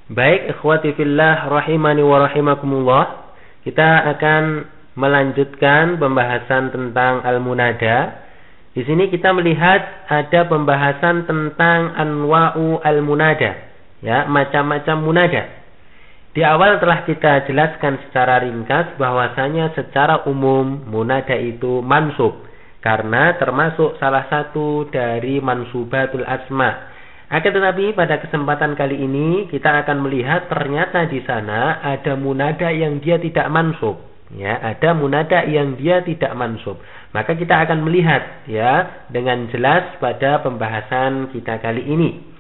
Baik, ikhwati fillah rahimani wa rahimakumullah. Kita akan melanjutkan pembahasan tentang al-munada. Di sini kita melihat ada pembahasan tentang anwa'u al-munada, ya, macam-macam munada. Di awal telah kita jelaskan secara ringkas bahwasanya secara umum munada itu mansub karena termasuk salah satu dari mansubatul asma. Akan tetapi pada kesempatan kali ini kita akan melihat ternyata di sana ada munada yang dia tidak mansub, ya, ada munada yang dia tidak mansub. Maka kita akan melihat, ya, dengan jelas pada pembahasan kita kali ini.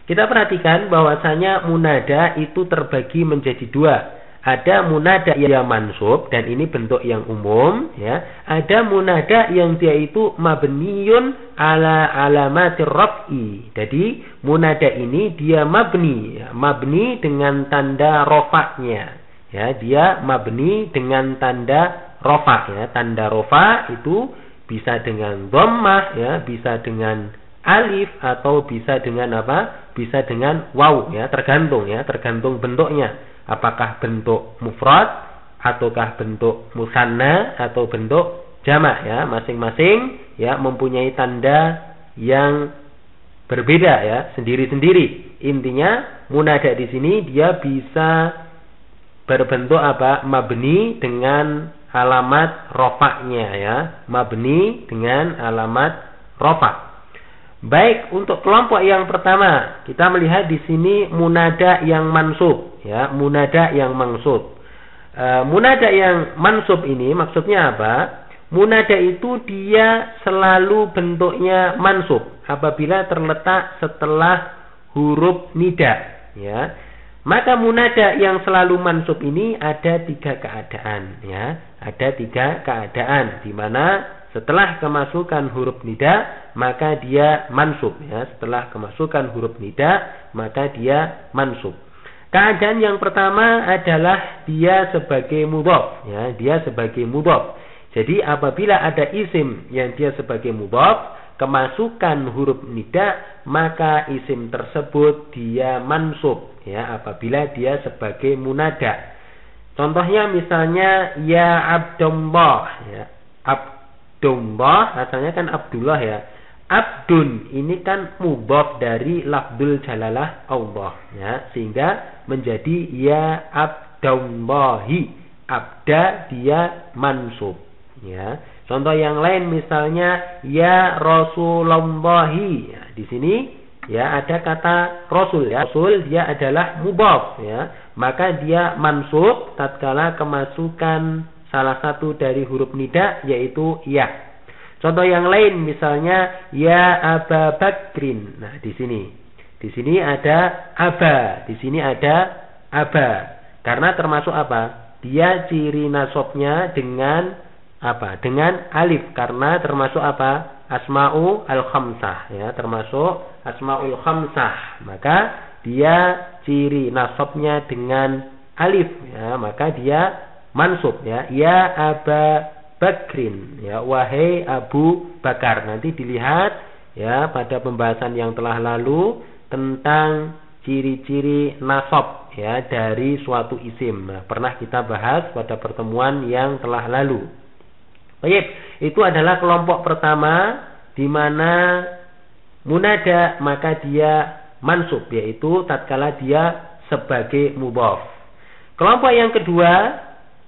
Kita perhatikan bahwasanya munada itu terbagi menjadi dua. Ada munada yang mansub dan ini bentuk yang umum, ya. Ada munada yang dia itu mabniyun ala alamatir raf'i. Jadi munada ini dia mabni, ya, mabni dengan tanda rofaknya, ya, dia mabni dengan tanda rofa, ya. Tanda rofa itu bisa dengan dhammah, ya, bisa dengan alif atau bisa dengan apa? Bisa dengan waw, ya, tergantung, ya, tergantung bentuknya. Apakah bentuk mufrad ataukah bentuk musanna atau bentuk jamak, ya, masing-masing, ya, mempunyai tanda yang berbeda, ya, sendiri-sendiri. Intinya munada di sini dia bisa berbentuk apa? Mabni dengan alamat rofaknya, ya, mabni dengan alamat rofak. Baik, untuk kelompok yang pertama kita melihat di sini munada yang mansub, ya, munada yang mansub. Munada yang mansub ini maksudnya apa? Munada itu dia selalu bentuknya mansub apabila terletak setelah huruf nida, ya. Maka munada yang selalu mansub ini ada tiga keadaan, ya. Ada tiga keadaan di mana setelah kemasukan huruf nida maka dia mansub, ya. Setelah kemasukan huruf nida maka dia mansub. Keadaan yang pertama adalah dia sebagai mudhaf, ya, dia sebagai mudhaf. Jadi apabila ada isim yang dia sebagai mudhaf, kemasukan huruf nida maka isim tersebut dia mansub, ya, apabila dia sebagai munada. Contohnya misalnya ya Abdullah, ya. Abdullah asalnya kan Abdullah, ya. Abdun ini kan mudhaf dari lafdzul jalalah Allah, ya, sehingga menjadi ya Abdullahi. Abda dia mansub, ya. Contoh yang lain misalnya ya Rasulullahi. Ya, di sini, ya, ada kata Rasul, ya. Rasul dia adalah mudhaf, ya. Maka dia mansub tatkala kemasukan salah satu dari huruf nida yaitu ya. Contoh yang lain misalnya ya Aba Bakrin. Nah, di sini ada aba, di sini ada aba. Karena termasuk apa? Dia ciri nasabnya dengan apa? Dengan alif. Karena termasuk apa? Asma'u al-khamsah, ya, termasuk asma'ul khamsah. Maka dia ciri nasabnya dengan alif, ya, maka dia mansub, ya. Ya Aba Bakrin, ya, wahai Abu Bakar. Nanti dilihat, ya, pada pembahasan yang telah lalu tentang ciri-ciri nasab, ya, dari suatu isim. Nah, pernah kita bahas pada pertemuan yang telah lalu. Baik, itu adalah kelompok pertama di mana munada maka dia mansub, yaitu tatkala dia sebagai mudhaf. Kelompok yang kedua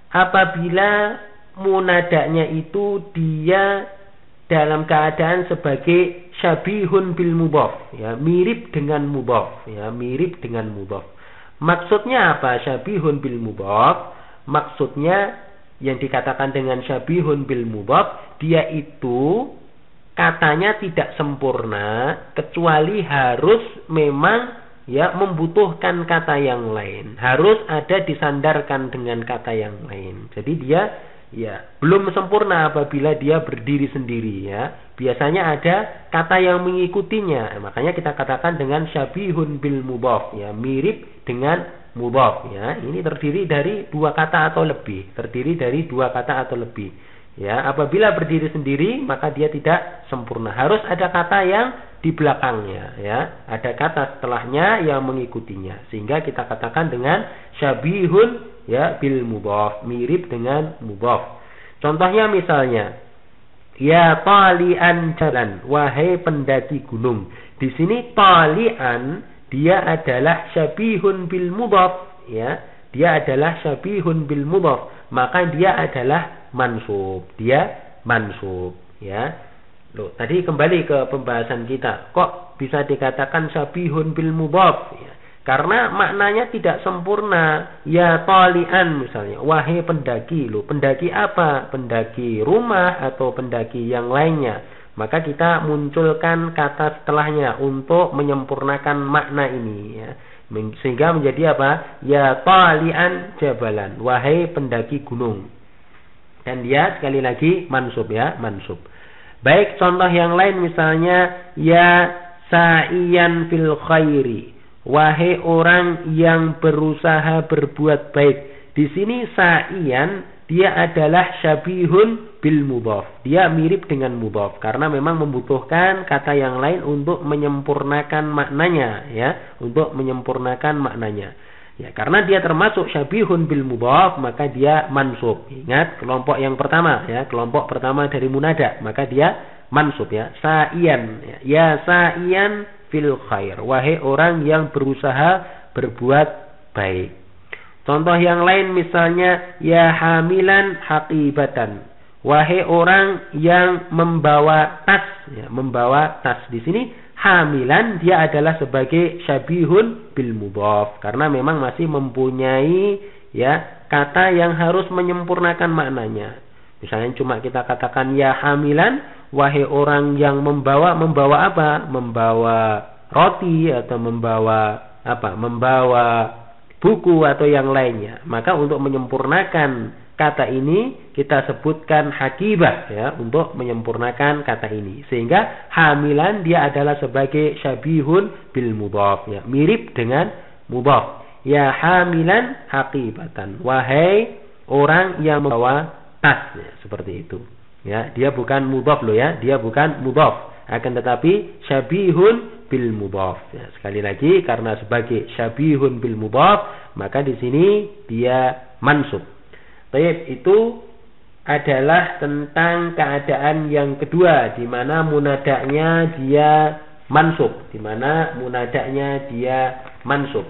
apabila munadanya itu dia dalam keadaan sebagai syabihun bil mudhaf, ya, mirip dengan mudhaf, ya, mirip dengan mudhaf. Maksudnya apa syabihun bil mudhaf? Maksudnya yang dikatakan dengan syabihun bil mudhaf, dia itu katanya tidak sempurna kecuali harus memang, ya, membutuhkan kata yang lain, harus ada disandarkan dengan kata yang lain. Jadi dia, ya, belum sempurna apabila dia berdiri sendiri, ya. Biasanya ada kata yang mengikutinya. Makanya kita katakan dengan syabihun bil mudhaf, ya, mirip dengan mudhaf, ya. Ini terdiri dari dua kata atau lebih, terdiri dari dua kata atau lebih. Ya, apabila berdiri sendiri maka dia tidak sempurna. Harus ada kata yang di belakangnya, ya. Ada kata setelahnya yang mengikutinya. Sehingga kita katakan dengan syabihun ya bil mudhaf, mirip dengan mudhaf. Contohnya misalnya, ya talian jalan, wahai pendaki gunung. Di sini talian dia adalah syabihun bil mudhaf, ya. Dia adalah syabihun bil mudhaf, maka dia adalah mansub. Dia mansub, ya. Loh, tadi kembali ke pembahasan kita. Kok bisa dikatakan syabihun bil mudhaf? Ya. Karena maknanya tidak sempurna. Ya talian misalnya, wahai pendaki. Loh, pendaki apa? Pendaki rumah atau pendaki yang lainnya. Maka kita munculkan kata setelahnya untuk menyempurnakan makna ini, ya. Sehingga menjadi apa? Ya talian jabalan, wahai pendaki gunung. Dan dia sekali lagi mansub, ya, mansub. Baik, contoh yang lain misalnya, ya sa'iyan fil khairi, wahai orang yang berusaha berbuat baik. Di sini sa'iyan dia adalah syabihun bil mudhaf. Dia mirip dengan mudhaf karena memang membutuhkan kata yang lain untuk menyempurnakan maknanya, ya, untuk menyempurnakan maknanya. Ya, karena dia termasuk syabihun bil mudhaf, maka dia mansub. Ingat kelompok yang pertama, ya, kelompok pertama dari munada, maka dia mansub, ya. Sa'iyan, ya sa'iyan fil khair, wahai orang yang berusaha berbuat baik. Contoh yang lain misalnya, ya hamilan haqibatan, wahai orang yang membawa tas, ya, membawa tas. Di sini hamilan dia adalah sebagai syabihun bil mudhaf karena memang masih mempunyai, ya, kata yang harus menyempurnakan maknanya. Misalnya cuma kita katakan ya hamilan, wahai orang yang membawa apa? Membawa roti atau membawa apa? Membawa buku atau yang lainnya. Maka untuk menyempurnakan kata ini kita sebutkan hakibah, ya, untuk menyempurnakan kata ini. Sehingga hamilan dia adalah sebagai syabihun bil mudhaf, ya, mirip dengan mudhaf. Ya hamilan hakibatan, wahai orang yang membawa tas, ya, seperti itu. Ya, dia bukan mudhaf loh, ya, dia bukan mudhaf, akan tetapi syabihun bil mudhaf. Ya, sekali lagi karena sebagai syabihun bil mudhaf, maka di sini dia mansub. Baik, itu adalah tentang keadaan yang kedua di mana munadanya dia mansub, di mana munadanya dia mansub.